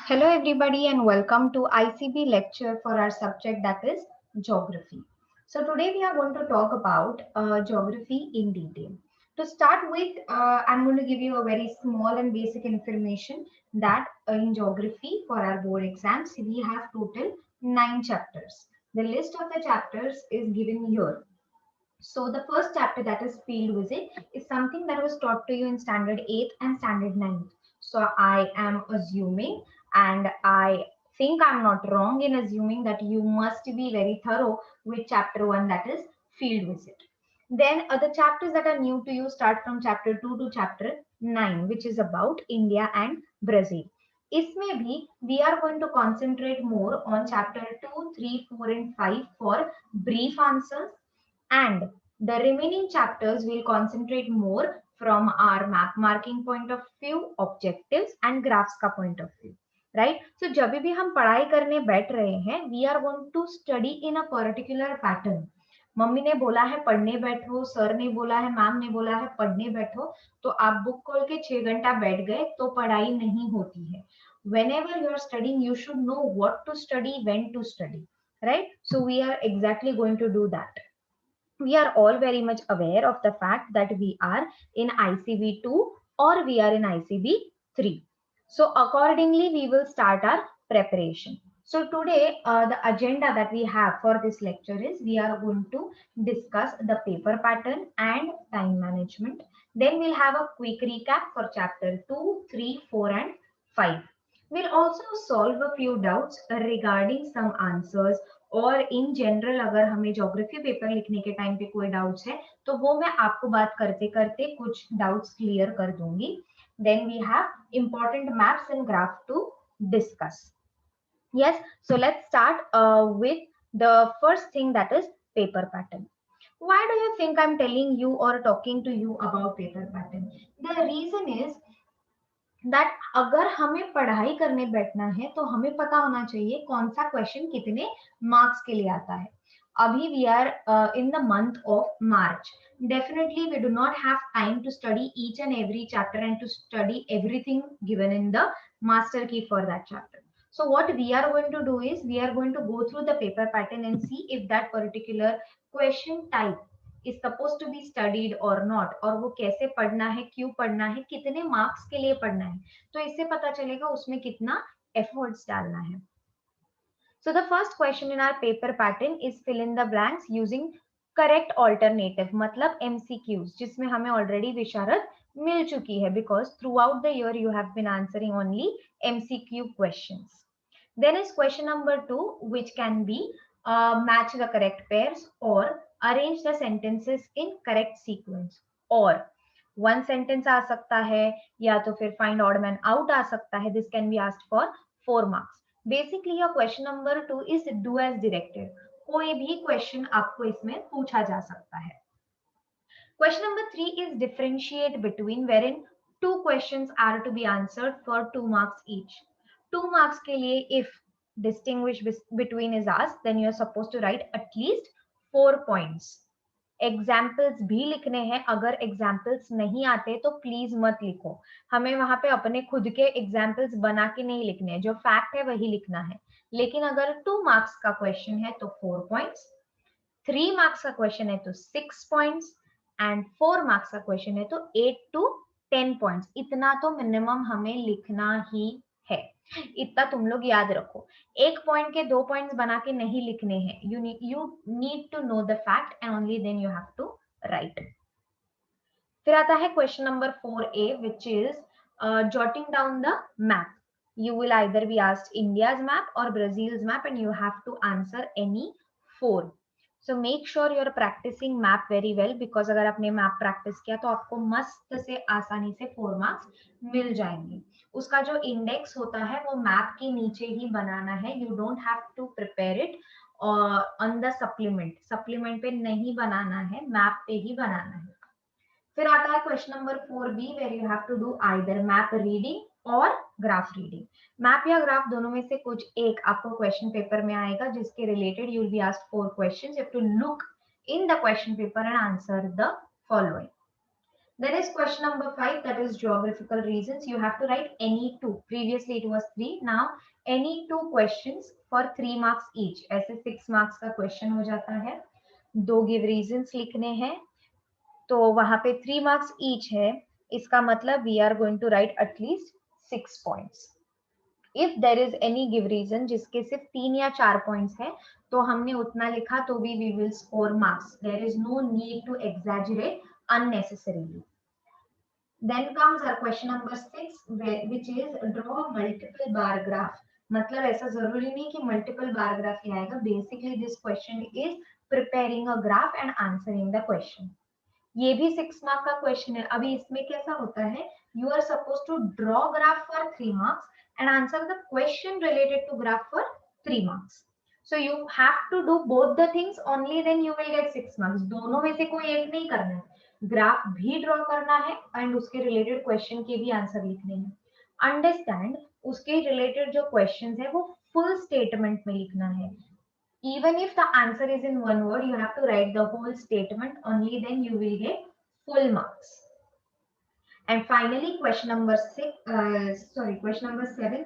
Hello, everybody, and welcome to ICB lecture for our subject that is geography. So, today we are going to talk about geography in detail. To start with, I'm going to give you a very small and basic information that in geography for our board exams, we have total 9 chapters. The list of the chapters is given here. So the first chapter, that is field visit, is something that was taught to you in standard 8th and standard 9th. So I am assuming, and I think I'm not wrong in assuming, that you must be very thorough with chapter 1, that is field visit. Then other chapters that are new to you start from chapter 2 to chapter 9, which is about India and Brazil. इसमें भी we are going to concentrate more on chapter 2, 3, 4 and 5 for brief answers, and the remaining chapters will concentrate more from our map marking point of view, objectives and graphs का point of view. Right? So जब भी हम पढ़ाई करने बैठ रहे हैं, we are going to study in a particular pattern. Mummy ने बोला है पढ़ने बैठो, सर ने बोला है, मैम ने बोला है पढ़ने बैठो, तो आप बुक खोल के 6 घंटा बैठ गए तो पढ़ाई नहीं होती है. Whenever you are studying, you should know what to study, when to study. Right? So we are exactly going to do that. We are all very much aware of the fact that we are in ICB 2 or we are in ICB 3. So accordingly, we will start our preparation. So today, the agenda that we have for this lecture is we are going to discuss the paper pattern and time management. Then we'll have a quick recap for chapter 2, 3, 4 and 5. We'll also solve a few doubts regarding some answers, और in general अगर हमें geography paper लिखने के time पे कोई doubts है तो वो मैं आपको बात करते करते कुछ डाउट्स क्लियर कर दूंगी. Then we have important maps and graph to discuss. Yes, so let's start with the first thing, that is paper pattern. Why do you think I'm telling you or talking to you about paper pattern? The reason is that अगर हमें पढ़ाई करने बैठना है तो हमें पता होना चाहिए कौन सा क्वेश्चन कितने मार्क्स के लिए आता है. अभी we are in the month of March. Definitely we do not have time to study each and every chapter and to study everything given in the master key for that chapter. So what we are going to do is we are going to go through the paper pattern and see if that particular question type is supposed to be studied or not, और वो कैसे पढ़ना है, क्यों पढ़ना है, कितने marks के लिए पढ़ना है, तो इससे पता चलेगा उसमें कितना एफर्ट्स डालना है. So the first question in our paper pattern is fill in the blanks using correct alternative, मतलब MCQs, जिसमें हमें ऑलरेडी विशारद मिल चुकी है because throughout the year you have been answering only MCQ questions. Then is question number 2, which can be match the correct pairs or arrange the sentences in correct sequence. और one sentence आ सकता है या तो फिर find odd man out आ सकता है. This can be asked for 4 marks. Basically your question number 2 is do as directed. कोई भी question आपको इसमें पूछा जा सकता है. Question number 3 is differentiate between, wherein two questions are to be answered for 2 marks each. 2 marks के लिए if distinguish between is asked, then you are supposed to write at least 4 points. Examples भी लिखने हैं. अगर examples नहीं आते तो please मत लिखो. हमें वहां पे अपने खुद के एग्जाम्पल्स बना के नहीं लिखने हैं, जो फैक्ट है वही लिखना है. लेकिन अगर 2 मार्क्स का क्वेश्चन है तो 4 पॉइंट्स, 3 मार्क्स का क्वेश्चन है तो 6 पॉइंट्स एंड 4 मार्क्स का क्वेश्चन है तो 8 to 10 पॉइंट्स. इतना तो मिनिमम हमें लिखना ही है. इतना तुम लोग याद रखो. एक पॉइंट के 2 पॉइंट्स बना के नहीं लिखने हैं. You need to know the fact and only then you have to write. फिर आता है question number 4A, which is jotting down the map. You will either be asked India's map or Brazil's map and you have to answer any 4. So make sure you're practicing map very well, because अगर आपने map practice किया तो आपको मस्त से आसानी से 4 marks मिल जाएंगे. उसका जो इंडेक्स होता है वो मैप के नीचे ही बनाना है. You don't have to prepare it on the supplement. Supplement पे नहीं बनाना है, मैप पे ही बनाना है. फिर आता है question number 4B, where you have to do either map reading और ग्राफ रीडिंग. मैप या ग्राफ दोनों में से कुछ एक आपको क्वेश्चन पेपर में आएगा जिसके related you will be asked 4 questions. You have to look in the question paper and answer the following. Then is question number 5, that is geographical reasons. You have to write any two. Previously it was 3, now any two questions for 3 marks each. ऐसे 6 marks का question हो जाता है. 2 give reasons लिखने हैं, तो वहां पे 3 marks each है. इसका मतलब we are going to write at least 6 points. If there is any give reason जिसके सिर्फ 3 या 4 points है, तो हमने उतना लिखा तो भी we will score marks. There is no need to exaggerate unnecessarily. Then comes our question number 6, which is draw multiple bar graph. मतलब ऐसा जरूरी नहीं कि multiple bar graph ही आएगा. Basically this question is preparing a graph and answering the question. ये भी 6 mark का question है. अभी इसमें कैसा होता है, you are supposed to draw graph for 3 marks and answer the question related to graph for 3 marks. So you have to do both the things, only then you will get 6 marks. दोनों में से कोई एक नहीं करना है. Graph भी draw करना है एंड उसके रिलेटेड क्वेश्चन के भी आंसर लिखने हैं. अंडरस्टैंड, उसके रिलेटेड जो क्वेश्चंस है वो फुल स्टेटमेंट में लिखना है. Even if the answer is in one word, you have to write the whole statement, only then you will get full marks. And finally question number 7,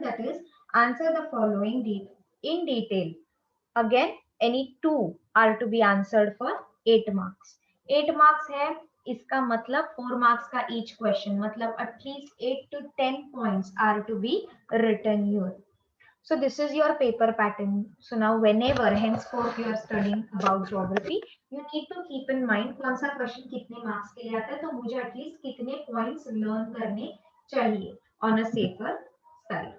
that is answer the following in detail. Again any two are to be answered for 8 marks. 8 marks है, इसका मतलब 4 marks का each question, मतलब at least 8 to 10 points are to be written here. So this is your paper pattern. So now whenever henceforth you are studying about geography, you need to keep in mind कौन सा question कितने marks के लिए आता है, तो मुझे at least कितने points learn करने चाहिए on a safer side.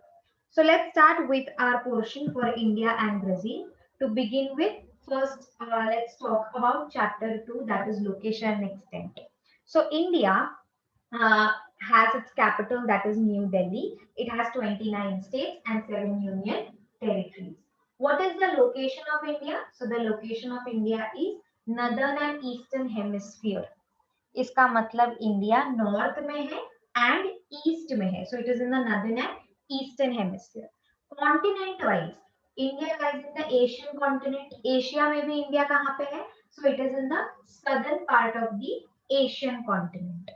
So let's start with our portion for India and Brazil. To begin with, first let's talk about chapter 2, that is location and extent. So India has its capital, that is New Delhi. It has 29 states and 7 union territories. What is the location of India? So the location of India is northern and eastern hemisphere. इसका मतलब India north में है and east में है. So it is in the northern and eastern hemisphere. Continent wise India lies in the Asian continent. Asia में भी India कहाँ पे है? So it is in the southern part of the Asian continent.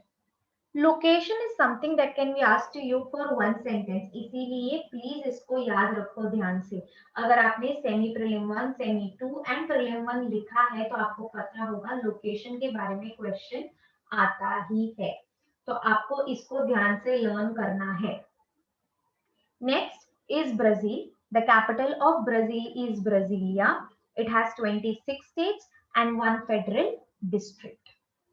Location is something that can be asked to you for one sentence, इसीलिए please इसको याद रखो ध्यान से. अगर आपने semi prelim 1, semi 2 and prelim 1 लिखा है तो आपको पता होगा लोकेशन के बारे में क्वेश्चन आता ही है, तो आपको इसको ध्यान से लर्न करना है. Next is Brazil. The capital of Brazil is Brasilia. It has 26 states and 1 federal district.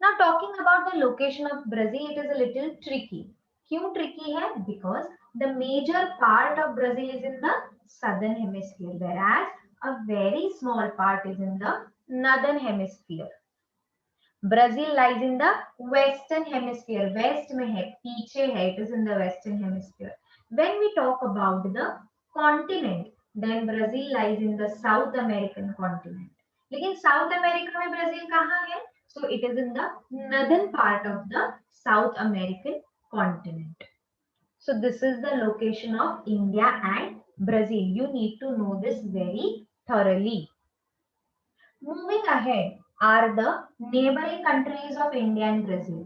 Now talking about the location of Brazil, it is a little tricky. क्यों tricky है? Because the major part of Brazil is in the southern hemisphere, whereas a very small part is in the northern hemisphere. Brazil lies in the western hemisphere. West में है, पीछे है. It is in the western hemisphere. When we talk about the continent, then Brazil lies in the South American continent. लेकिन South America में Brazil कहाँ है? So it is in the northern part of the South American continent. So this is the location of India and Brazil. You need to know this very thoroughly. Moving ahead are the neighboring countries of India and Brazil.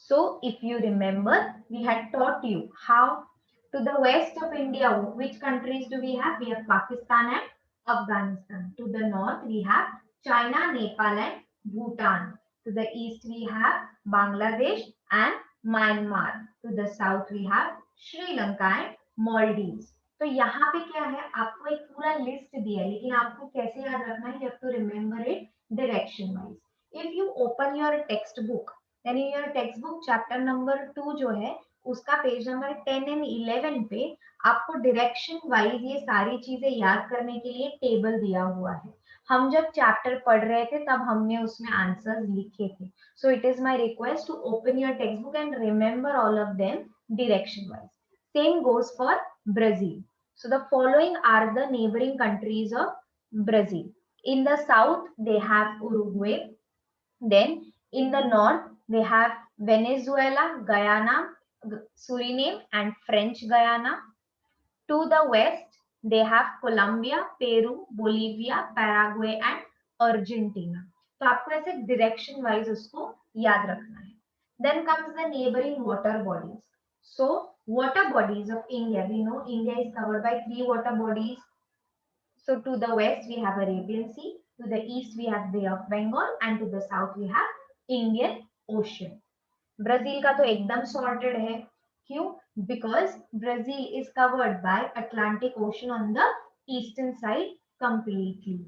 So if you remember, we had taught you how to the west of India, which countries do we have? We have Pakistan and Afghanistan. To the north, we have China, Nepal and Bhutan. To the east, we have Bangladesh and Myanmar. To the south, we have Sri Lanka and Maldives. तो यहाँ पे क्या है, आपको एक पूरा list दिया है, लेकिन आपको कैसे याद रखना है? You have to remember it direction wise. If you open your textbook, then in your textbook chapter number 2 जो है उसका पेज नंबर 10 एंड 11 पे आपको डायरेक्शन वाइज ये सारी चीजें याद करने के लिए टेबल दिया हुआ है. हम जब चैप्टर पढ़ रहे थे तब हमने उसमें आंसर्स लिखे थे. So it is my request to open your text and remember all of them direction wise. Same goes for Brazil. So the following are the neighbouring countries of Brazil. In the south they have Uruguay. Then in the north they have Venezuela, Guyana, Suriname and French Guyana. To the west they have Colombia, Peru, Bolivia, Paraguay and Argentina. तो आपको ऐसे direction wise उसको याद रखना है. Then comes the neighboring water bodies. So water bodies of India, we know India is covered by three water bodies. So to the west we have Arabian Sea, to the east we have Bay of Bengal, and to the south we have Indian Ocean. Brazil का तो एकदम sorted है. क्यों? Because Brazil is covered by Atlantic ocean on the eastern side completely.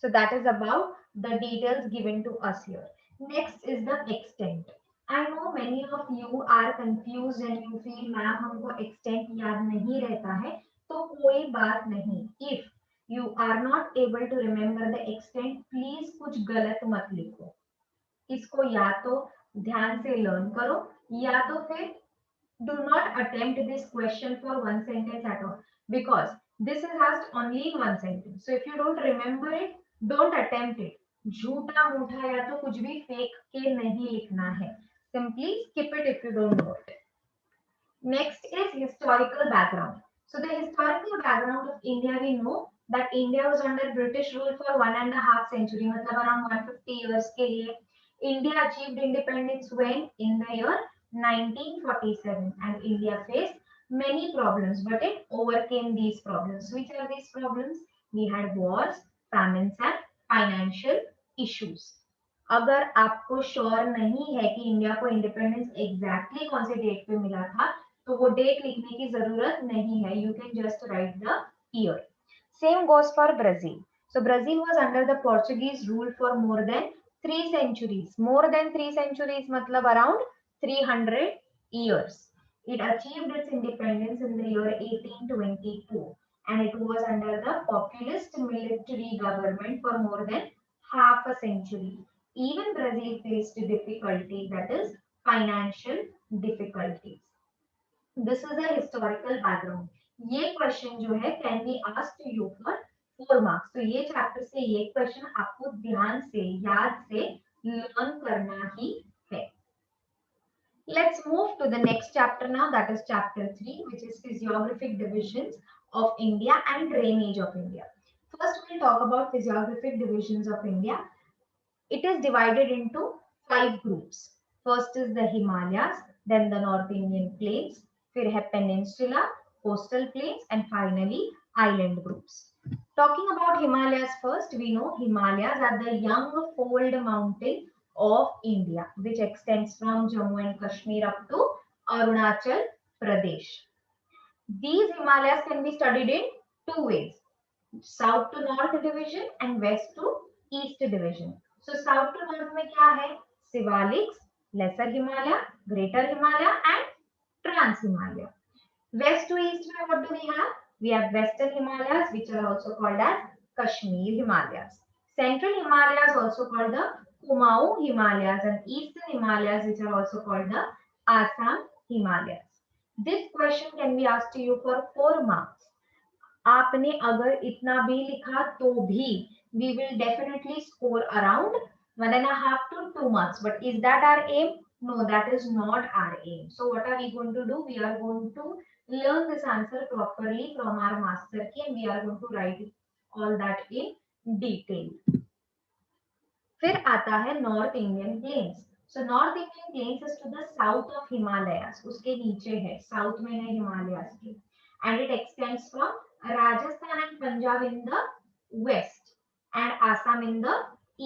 So that is about the details given to us here. Next is the extent. I know many of you are confused and you feel ma'am हमको extent याद नहीं रहता है. तो कोई बात नहीं. If you are not able to remember the extent, please कुछ गलत मत लिखो. इसको या तो ध्यान से लर्न करो या तो फिर do not attempt this question for one sentence at all, because this has only one sentence. So if you don't remember it, don't attempt it. झूठा मूठा या तो कुछ भी फेक के नहीं लिखना है. Simply skip it if you don't know it. Next is historical background. So the historical background of India, we know that India was under British rule for 1.5 century, मतलब around 150 years के लिए. India achieved independence when? In the year 1947, and India faced many problems, but it overcame these problems. Which are these problems? We had wars, famines, and financial issues. अगर आपको sure नहीं है कि India को independence exactly कौन से date पे मिला था, तो वो डेट लिखने की जरूरत नहीं है. You can just right the year. Same goes for Brazil. So Brazil was under the Portuguese rule for more than 3 centuries. More than 3 centuries matlab around 300 years. It achieved its independence in the year 1822, and it was under the populist military government for more than half a century. Even Brazil faced difficulty, that is financial difficulties. This is a historical background. ये question जो है can be asked to you for 4 marks. तो ये chapter से ये question आपको ध्यान से याद से लर्न करना ही है. Let's move to the next chapter now, that is chapter 3, which is physiographic divisions of India and drainage of India. First we'll talk about physiographic divisions of India. It is divided into 5 groups. First is the Himalayas, then the North Indian plains, फिर है peninsula, coastal plains, and finally island groups. Talking about Himalayas first, we know Himalayas are the young fold mountain of India, which extends from Jammu and Kashmir up to Arunachal Pradesh. These Himalayas can be studied in 2 ways: south to north division and west to east division. So south to north में क्या है? Sivaliks, Lesser Himalaya, Greater Himalaya, and Trans Himalaya. West to east में what do we have? We have Western Himalayas, which are also called as Kashmir Himalayas. Central Himalayas also called the Kumaon Himalayas, and Eastern Himalayas, which are also called the Assam Himalayas. This question can be asked to you for 4 marks. आपने अगर इतना भी लिखा तो भी we will definitely score around 1.5 to 2 marks. But is that our aim? No, that is not our aim. So what are we going to do? We are going to learn this answer properly from our master key, and we are going to write all that in detail. फिर आता है north Indian plains. So north Indian plains is to the south of Himalayas. उसके नीचे है, south में है हिमालयास के, and it extends from Rajasthan and Punjab in the west and Assam in the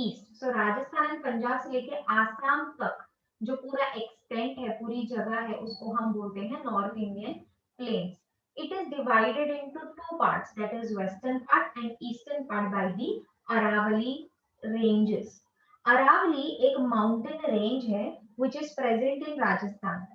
east. So Rajasthan and Punjab से लेके आसाम तक जो पूरा एक्सटेंट है, पूरी जगह है, उसको हम बोलते हैं north Indian planes. It is divided into 2 parts, that is western part and eastern part, by the Aravalli ranges. Aravalli एक माउंटेन रेंज है which is present in Rajasthan.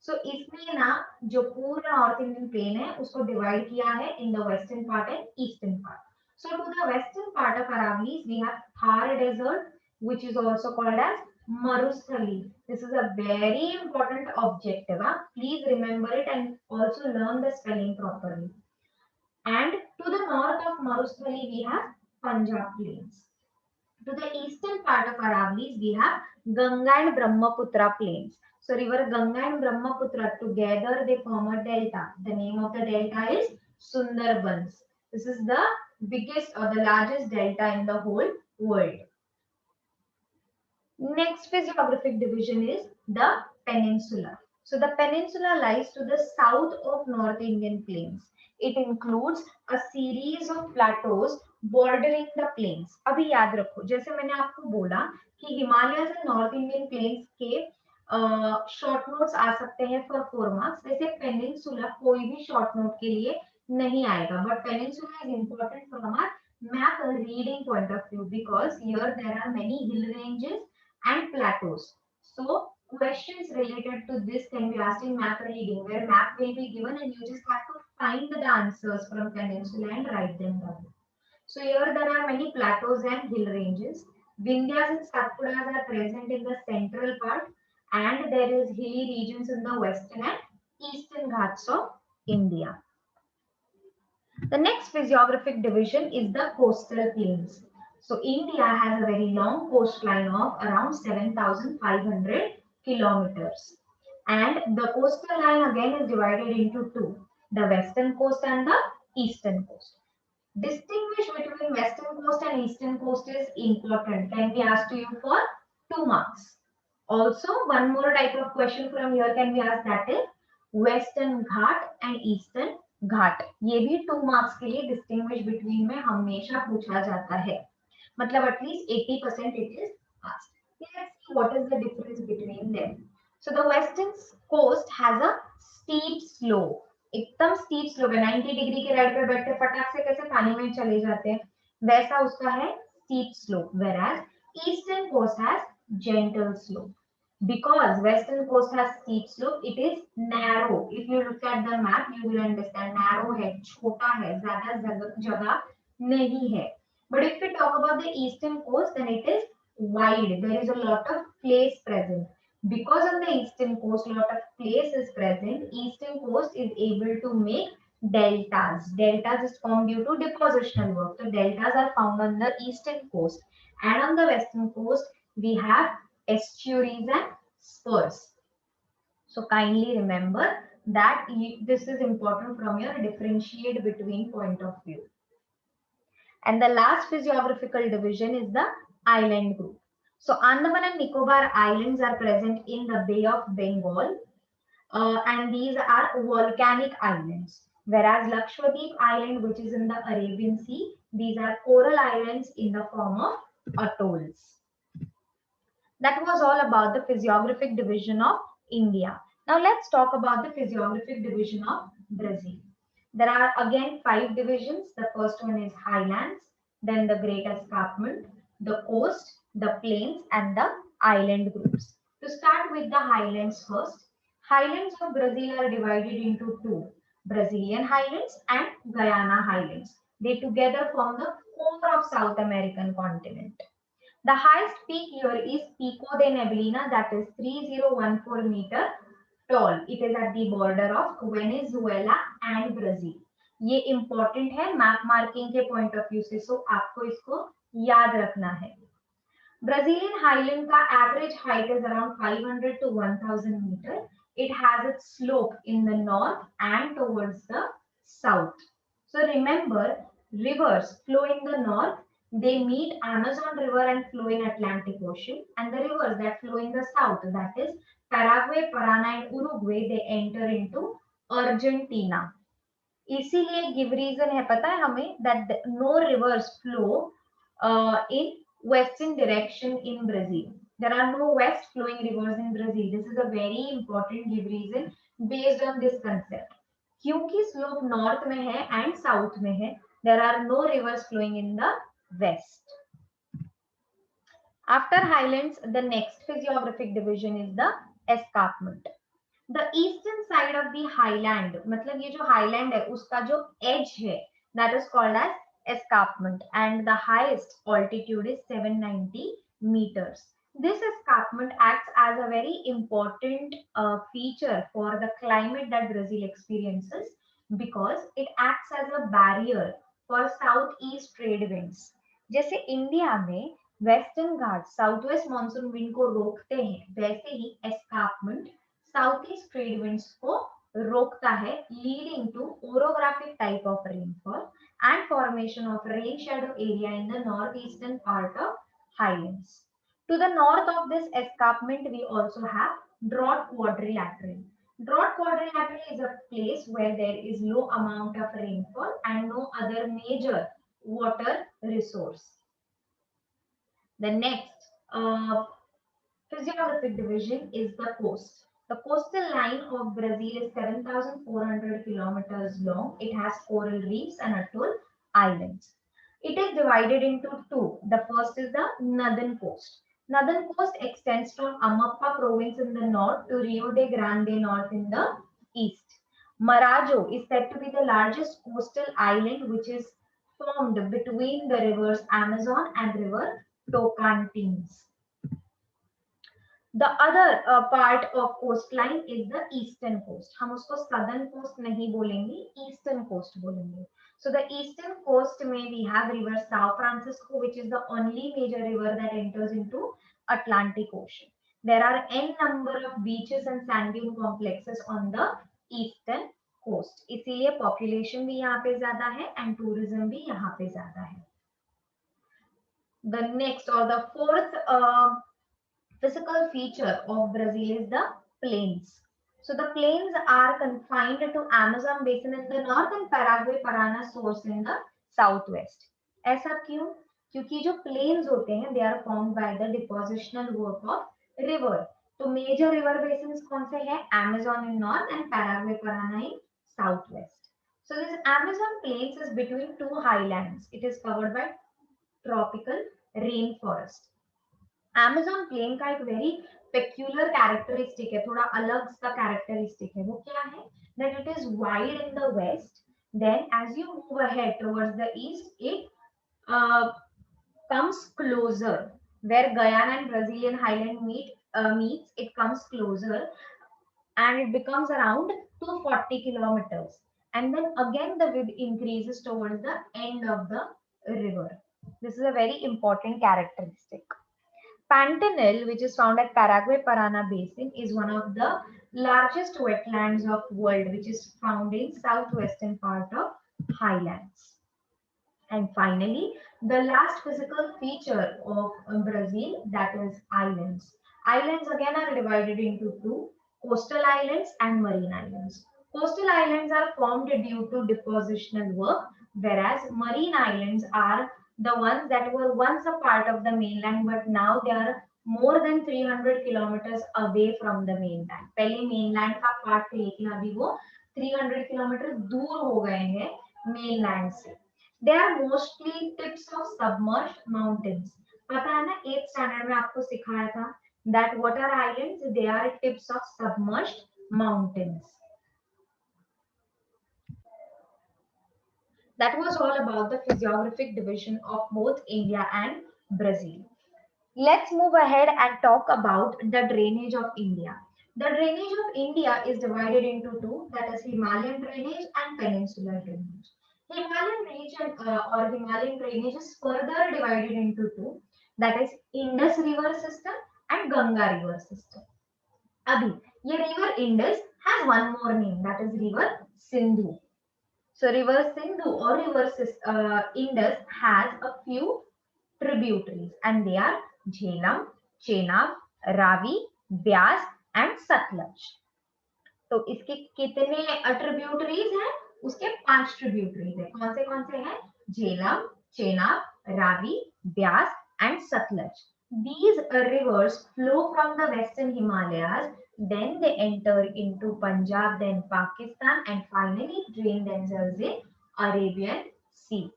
So इसमें ना जो पूरा नॉर्थ इंडियन प्लेन है उसको डिवाइड किया है in the western part and eastern part. So to the western part of Aravalli we have Thar desert, which is also called as Marusthali. This is a very important objective. Please remember it and also learn the spelling properly. And to the north of Marusthali we have Punjab plains. To the eastern part of Aravalli we have Ganga and Brahmaputra plains. So river Ganga and Brahmaputra together they form a delta. The name of the delta is Sundarbans. This is the biggest or the largest delta in the whole world. Next physiographic division is The peninsula. So the peninsula lies to the south of North Indian plains. It includes a series of plateaus bordering the plains. अभी याद रखो, जैसे मैंने आपको बोला कि हिमालय से north Indian planes के शॉर्ट नोट्स आ सकते हैं फॉर 4 मार्क्स, वैसे पेनिनसुला कोई भी शॉर्ट नोट के लिए नहीं आएगा, but peninsula is important from our map reading point of view because here there are many hill ranges and plateaus. So questions related to this can be asked in map reading, where map will be given and you just have to find the answers from peninsula and write them down. So here there are many plateaus and hill ranges. Vindhyas and Satpuras are present in the central part, and there is hilly regions in the western and eastern Ghats of India. The next physiographic division is the coastal plains. So India has a very long coastline of around 7,500 kilometers. And the coastal line again is divided into two, the western coast and the eastern coast. Distinguish between western coast and eastern coast is important. Can be asked to you for 2 marks. Also, one more type of question from here can be asked, that is western Ghat and eastern Ghat. ये भी 2 marks के लिए distinguish between में हमेशा पूछा जाता है. मतलब at least 80% it is asked. Let's see what is the difference between them. So the western coast has a steep slope. एकदम स्टीप स्लोप है, 90 डिग्री के राइट पे बैठते फटाक से कैसे पानी में चले जाते हैं, वैसा उसका है steep slope. whereas eastern coast has gentle slope. Because western coast has steep slope, it is narrow. If you look at the map you will understand narrow है, छोटा है, ज्यादा जगह नहीं है. But if we talk about the eastern coast, then it is wide. There is a lot of place present. Because on the eastern coast, a lot of place is present. Eastern coast is able to make deltas. Deltas is formed due to depositional work. So deltas are found on the eastern coast. And on the western coast, we have estuaries and spurs. So kindly remember that this is important from your differentiate between point of view. And the last physiographical division is the island group. So Andaman and Nicobar Islands are present in the Bay of Bengal, and these are volcanic islands. Whereas Lakshadweep Island, which is in the Arabian Sea, these are coral islands in the form of atolls. That was all about the physiographic division of India. Now let's talk about the physiographic division of Brazil. There are again 5 divisions. The first one is highlands, then the great escarpment, the coast, the plains, and the island groups. To start with the highlands first, highlands of Brazil are divided into two, Brazilian highlands and Guyana highlands. They together form the core of South American continent. The highest peak here is Pico de Neblina, that is 3014 meter tall. It is at the border of Venezuela and Brazil. ये important है map marking के point of view से, सो आपको इसको याद रखना है. Brazilian highland का average height is around 500 to 1000 meter. It has its slope in the north and towards the south. So remember, rivers flow in the north, they meet Amazon River and flow in Atlantic Ocean, and the rivers that flow in the south, that is Paraguay, Paraná and Uruguay, they enter into Argentina. इसीलिए give reason है पता है हमें that no rivers flow in western direction in Brazil. There are no west flowing rivers in Brazil. This is a very important give reason based on this concept. क्योंकि slope north में है and south में है, there are no rivers flowing in the west. After highlands, the next physiographic division is the escarpment. The eastern side of the highland, मतलब ये जो highland है उसका जो edge है, that is called as escarpment, and the highest altitude is 790 meters. This escarpment acts as a very important feature for the climate that Brazil experiences because it acts as a barrier for southeast trade winds. जैसे India में western घाट south west monsoon wind को रोकते हैं, वैसे ही escarpment southeast trade winds को रोकता है, leading to orographic type of rainfall and formation of rain shadow area in the northeastern part of highlands. To the north of this escarpment, we also have Drought quadrilateral. Drought quadrilateral is a place where there is low amount of rainfall and no other major water resource. The next physiographic division is the coast. The coastal line of Brazil is 7,400 kilometers long. It has coral reefs and atoll islands. It is divided into two. The first is the northern coast. Northern coast extends from Amapá province in the north to Rio de Grande North in the east. Marajo is said to be the largest coastal island which is formed between the rivers Amazon and river Tocantins. The other part of coastline is the eastern coast. हम उसको southern coast नहीं बोलेंगे, eastern coast बोलेंगे. So the eastern coast में we have river São Francisco, which is the only major river that enters into Atlantic Ocean. There are n number of beaches and sand dune complexes on the eastern coast. इसीलिए population भी यहाँ पे ज्यादा है and tourism भी यहाँ पे ज्यादा है. The next or the fourth physical feature of Brazil is the plains. So the plains are confined to Amazon basin in the north and Paraguay-Parana source in the southwest. ऐसा क्यों? क्योंकि जो plains होते हैं they are formed by the depositional work of river. तो major river basins कौन से हैं? Amazon in north and Paraguay-Parana in southwest. So this Amazon plains is between two highlands. It is covered by tropical rainforest. Amazon plain का एक very peculiar characteristic है, थोड़ा अलग सा characteristic है. वो क्या है? That it is wide in the west. Then as you move ahead towards the east, it comes closer. Where Guyana and Brazilian highland meets, it comes closer and it becomes around 240 kilometers. And then again the width increases towards the end of the river. This is a very important characteristic. Pantanal, which is found at Paraguay-Parana Basin, is one of the largest wetlands of world, which is found in southwestern part of highlands. And finally, the last physical feature of Brazil, that is islands. Islands again are divided into two, coastal islands and marine islands. Coastal islands are formed due to depositional work, whereas marine islands are the ones that were once a part of the mainland, but now they are more than 300 kilometers away from the mainland. पहले mainland का part थे, लेकिन अभी वो 300 kilometre दूर हो गए हैं mainland से. They are mostly tips of submerged mountains. पता है ना 8th standard में आपको सिखाया था that what are islands? They are tips of submerged mountains. That was all about the physiographic division of both India and Brazil. Let's move ahead and talk about the drainage of India. The drainage of India is divided into two, that is Himalayan drainage and peninsular drainage. Himalayan region or Himalayan drainage is further divided into two, that is Indus river system and Ganga river system. Abhi, ye river Indus has one more name, that is river Sindhu. So river Sindhu or river Indus has a few tributaries and they are Jhelum, Chenab, Ravi, Byas and Satluj. तो इसके कितने tributaries हैं? उसके 5 tributaries है. कौन से हैं? Jhelum, Chenab, Ravi, Beas and Sutlej. These rivers flow from the western Himalayas, then they enter into Punjab, then Pakistan, and finally drain themselves in Arabian Sea.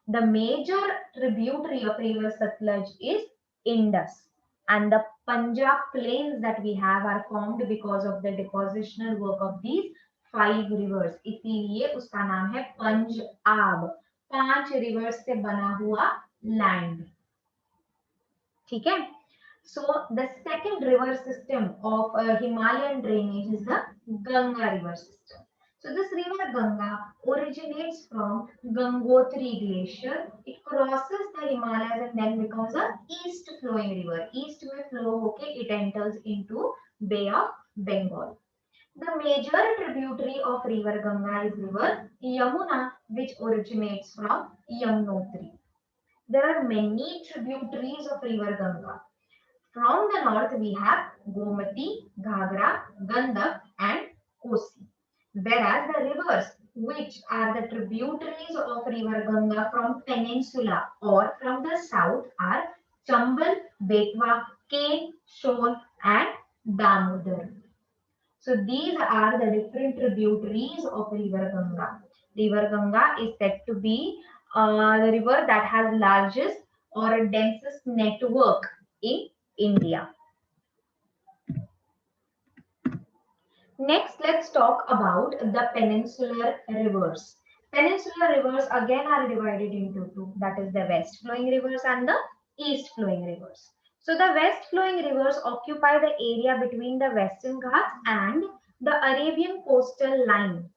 The major tributary of river Satluj is Indus, and the Punjab plains that we have are formed because of the depositional work of these 5 rivers. इसीलिए उसका नाम है Punjab. 5 rivers से बना हुआ land. ठीक है? So the second river system of Himalayan drainage is the Ganga river system. So this river Ganga originates from Gangotri glacier. It crosses the Himalayas and then becomes a east flowing river. East में flow होके it enters into Bay of Bengal. The major tributary of river Ganga is river Yamuna, which originates from Yamunotri. There are many tributaries of river Ganga. From the north, we have Gomati, Ghagra, Gandak, and Kosi. Whereas the rivers, which are the tributaries of river Ganga from peninsula or from the south, are Chambal, Betwa, Ken, Son, and Damodar. So these are the different tributaries of river Ganga. River Ganga is said to be the river that has largest or densest network in India. Next, let's talk about the peninsular rivers. Peninsular rivers again are divided into two, that is the west flowing rivers and the east flowing rivers. So the west flowing rivers occupy the area between the Western Ghats and the Arabian coastal line.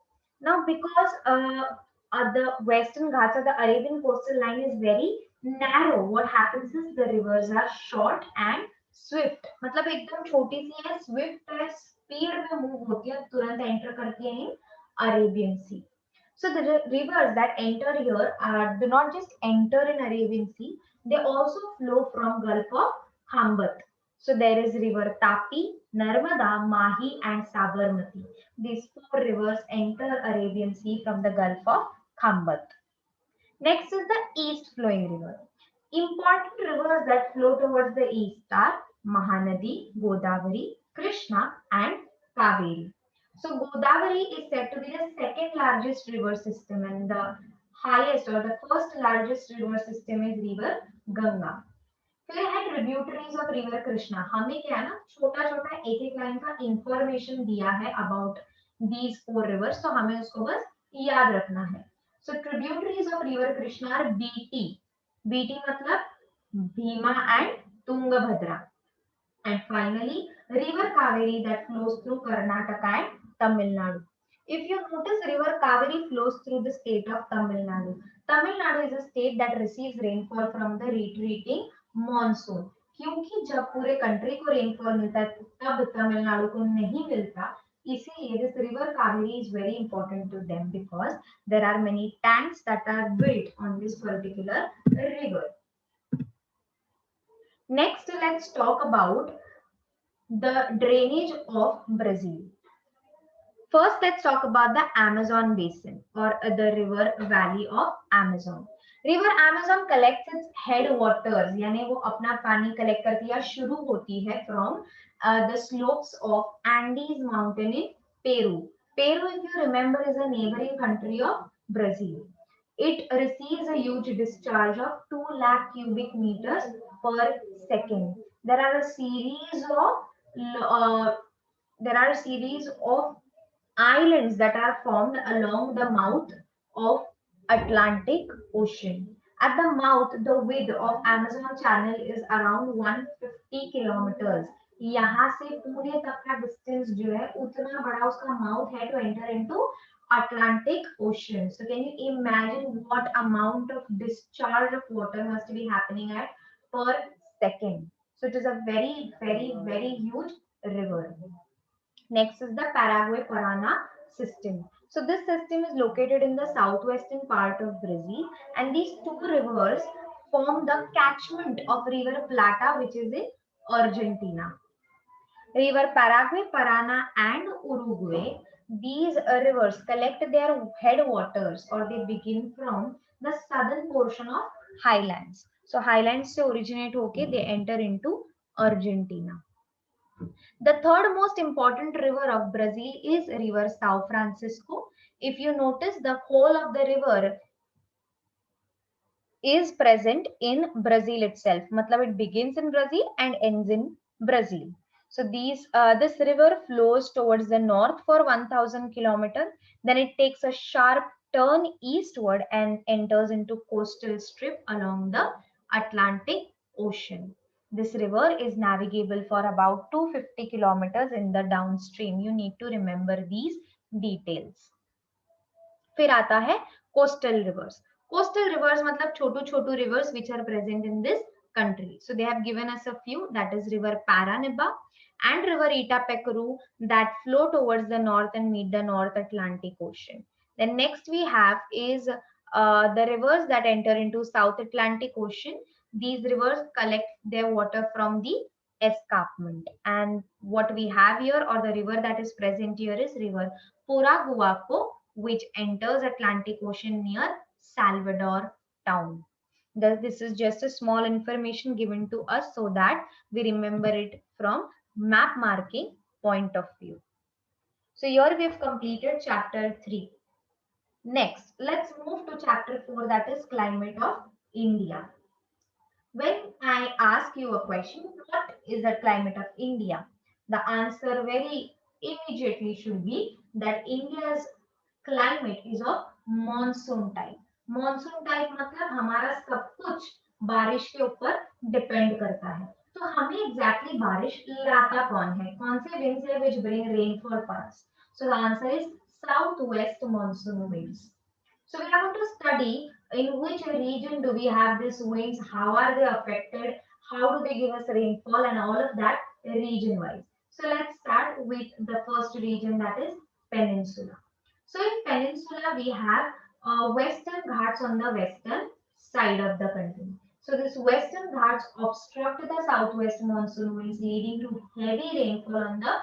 Now, because the Western Ghats or the Arabian coastal line is very narrow, what happens is the rivers are short and Swift मतलब एकदम छोटी सी है Swift है speed में move होती है तुरंत enter करती है in Arabian sea so the rivers that enter here do not just enter in Arabian Sea, they also flow from Gulf of Khambat. So there is river Tapi, Narmada, Mahi and Sabarmati. These four rivers enter Arabian Sea from the Gulf of Khambat. Next is the east flowing river. Important rivers that flow towards the east are Mahanadi, Godavari, Krishna, and Kaveri. So Godavari is said to be the second largest river system, and the highest or the first largest river system is river Ganga. फिर है tributaries of river Krishna हमें क्या है ना छोटा छोटा एक एक लाइन का इंफॉर्मेशन दिया है अबाउट दीज फोर रिवर्स तो हमें उसको बस याद रखना है so tributaries of river Krishna are बीटी बीटी मतलब Bhima and Tungabhadra and finally river Kaveri that flows through Karnataka and Tamil Nadu. If you notice, river Kaveri flows through the state of Tamil Nadu. Tamil Nadu is a state that receives rainfall from the retreating monsoon. क्योंकि जब पूरे country को rainfall मिलता है तब तमिलनाडु को नहीं मिलता इसीलिए this river Kaveri is very important to them because there are many tanks that are built on this particular river. Next, let's talk about the drainage of Brazil. First, let's talk about the Amazon basin or the river valley of Amazon. River Amazon collects its headwaters, यानी वो अपना पानी collect करती है शुरू होती है from the slopes of Andes mountain in Peru. Peru, if you remember, is a neighboring country of Brazil. It receives a huge discharge of 2 lakh cubic meters per second. There are a series of uh, there are a series of islands that are formed along the mouth of Atlantic Ocean. At the mouth, the width of Amazon Channel is around 150 kilometers. यहाँ से पूरे तक का distance जो है उतना बड़ा उसका माउथ है to enter into Atlantic Ocean. So can you imagine what amount of discharge of water must be happening at per second? So it is a very, very, very huge river. Next is the Paraguay-Parana system. So this system is located in the southwestern part of Brazil, and these two rivers form the catchment of River Plata, which is in Argentina. River Paraguay, Parana, and Uruguay. These rivers collect their headwaters, or they begin from the southern portion of highlands. So highlands se originate hoke they enter into Argentina. The third most important river of Brazil is River São Francisco. If you notice, the whole of the river is present in Brazil itself. Matlab it begins in Brazil and ends in Brazil. So this river flows towards the north for 1000 kilometers. Then it takes a sharp turn eastward and enters into coastal strip along the Atlantic Ocean. This river is navigable for about 250 kilometers in the downstream. You need to remember these details. फिर आता है coastal rivers. Coastal rivers मतलब छोटू छोटू rivers which are present in this country. So they have given us a few, that is river Paranaíba and river Itapecuru that flow towards the north and meet the North Atlantic Ocean. Then next we have is the rivers that enter into South Atlantic Ocean. These rivers collect their water from the escarpment. And what we have here, or the river that is present here, is river Paraguaco, which enters Atlantic Ocean near Salvador town. This is just a small information given to us so that we remember it from map marking point of view. So here we have completed chapter 3. Next, let's move to chapter 4, that is climate of India. When I ask you a question, what is the climate of India? The answer very immediately should be that India's climate is of monsoon type. Monsoon type मतलब हमारा सब कुछ बारिश के ऊपर depend करता है. तो हमें एग्जैक्टली बारिश लाता कौन से winds है which bring rainfall for us? So the answer is southwest monsoon winds. So we are going to study in which region do we have these winds, how are they affected, how do they give us rainfall, and all of that region wise. So let's start with the first region, that is peninsula. So in peninsula we have western ghats on the western side of the country. So this western ghats obstruct the southwest monsoon winds, leading to heavy rainfall on the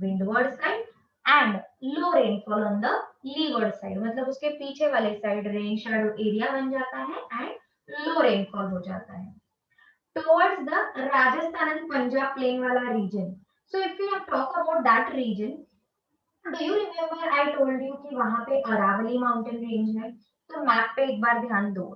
windward side and low rainfall on the levered side, मतलब उसके पीछे वाले side rain shadow area बन जाता है and low rainfall हो जाता है towards the Rajasthan and Punjab plain वाला region. So if you talk about that region, do you remember I told you कि वहां पे अरावली माउंटेन रेंज है. तो मैप पे एक बार ध्यान दो,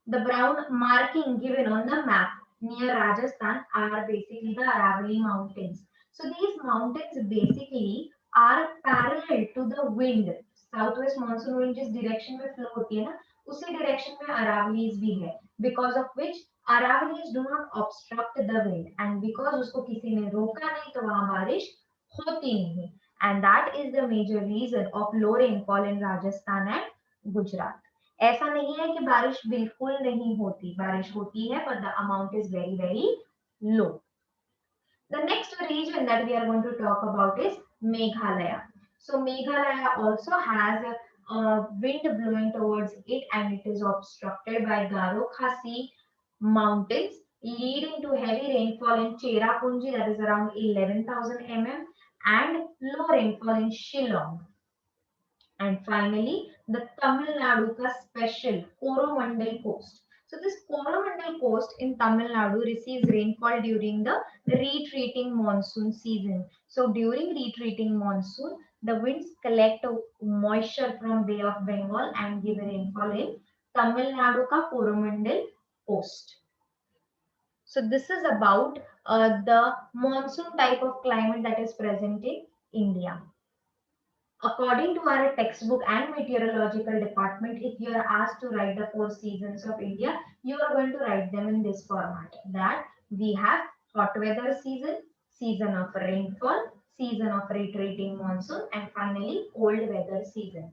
the brown marking given on the map near Rajasthan are basically the Aravalli Mountains. So these mountains basically are parallel to the wind. Southwest monsoon wind जिस direction में flow होती है ना, उसी direction में Aravallis भी है. Because of which Aravallis do not obstruct the wind, and because उसको किसी ने रोका नहीं तो वहाँ बारिश होती नहीं. And that is the major reason of low rainfall in Rajasthan and Gujarat. ऐसा नहीं है कि बारिश बिल्कुल नहीं होती, बारिश होती है, but the amount is very very low. The next region that we are going to talk about is Meghalaya. So Meghalaya also has a wind blowing towards it, and it is obstructed by Garo Khasi mountains, leading to heavy rainfall in Cherrapunji, that is around 11,000 mm, and low rainfall in Shillong. And finally, the Tamil Nadu ka special Coromandel coast. So this Coromandel coast in Tamil Nadu receives rainfall during the retreating monsoon season. So during retreating monsoon, the winds collect moisture from Bay of Bengal and give rainfall in Tamil Nadu ka Coromandel coast. So this is about the monsoon type of climate that is present in India. According to our textbook and meteorological department, if you are asked to write the 4 seasons of India, you are going to write them in this format. That we have hot weather season, season of rainfall, season of retreating monsoon, and finally cold weather season.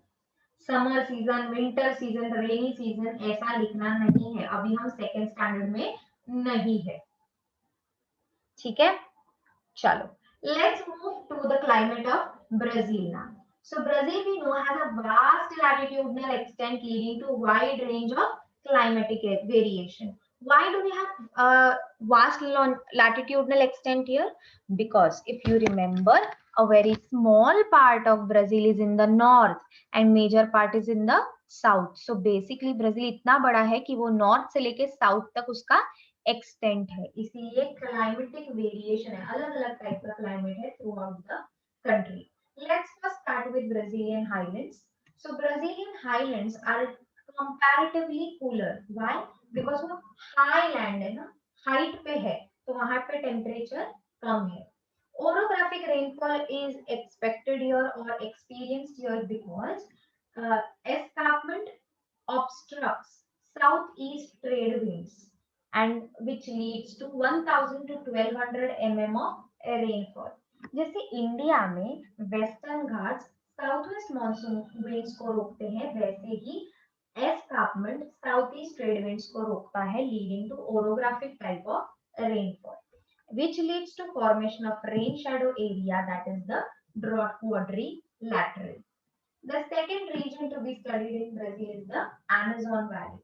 Summer season, winter season, rainy season ऐसा लिखना नहीं है, अभी हम second standard में नहीं है. ठीक है, चलो, let's move to the climate of Brazil now. So Brazil we know has a vast latitudinal extent leading to wide range of climatic variation. Why do we have vast latitudinal extent here? Because if you remember, a very small part of Brazil is in the north and major part is in the south. So basically Brazil इतना बड़ा है कि वो north से लेके south तक उसका extent है, इसीलिए क्लाइमेटिक वेरिएशन है, अलग अलग टाइप का क्लाइमेट है throughout the country. Let's first start with Brazilian highlands. So Brazilian highlands are comparatively cooler. Why? Because वो हाई लैंड है ना, हाइट पे है, तो वहां पे टेम्परेचर कम है. Orographic rainfall is expected here or experienced here because escarpment obstructs southeast trade winds, and which leads to 1000 to 1200 mm of rainfall. जैसे इंडिया में western Ghats southwest monsoon winds को रोकते हैं, वैसे ही escarpment south east trade winds को रोकता है, leading to orographic type of rainfall, which leads to formation of rain shadow area, that is the drought quadrilateral. The second region to be studied in Brazil is the Amazon Valley.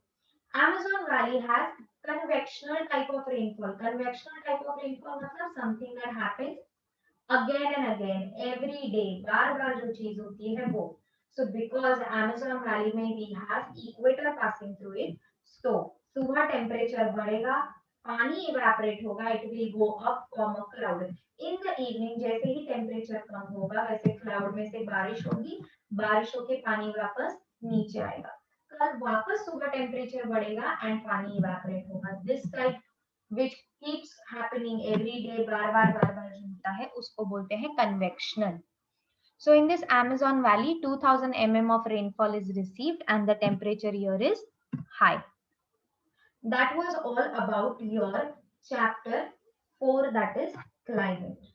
Amazon Valley has convectional type of rainfall, convectional type of rainfall मतलब something that happens again and again every day, बार बार जो चीज होती है वो. So because Amazon valley में we have equator passing through it, so सुबह टेम्परेचर बढ़ेगा, पानी इवेपोरेट होगा, it will go up from a cloud. In the evening जैसे ही टेम्परेचर कम होगा वैसे क्लाउड में से बारिश होगी, बारिश होके पानी वापस नीचे आएगा, कल वापस सुबह टेम्परेचर बढ़ेगा एंड पानी इवेपोरेट होगा. This type which keeps happening every day, बार बार जो होता है उसको बोलते हैं convectional. So in this Amazon Valley, 2000 mm of rainfall is received and the temperature here is high. That was all about your chapter 4, that is climate.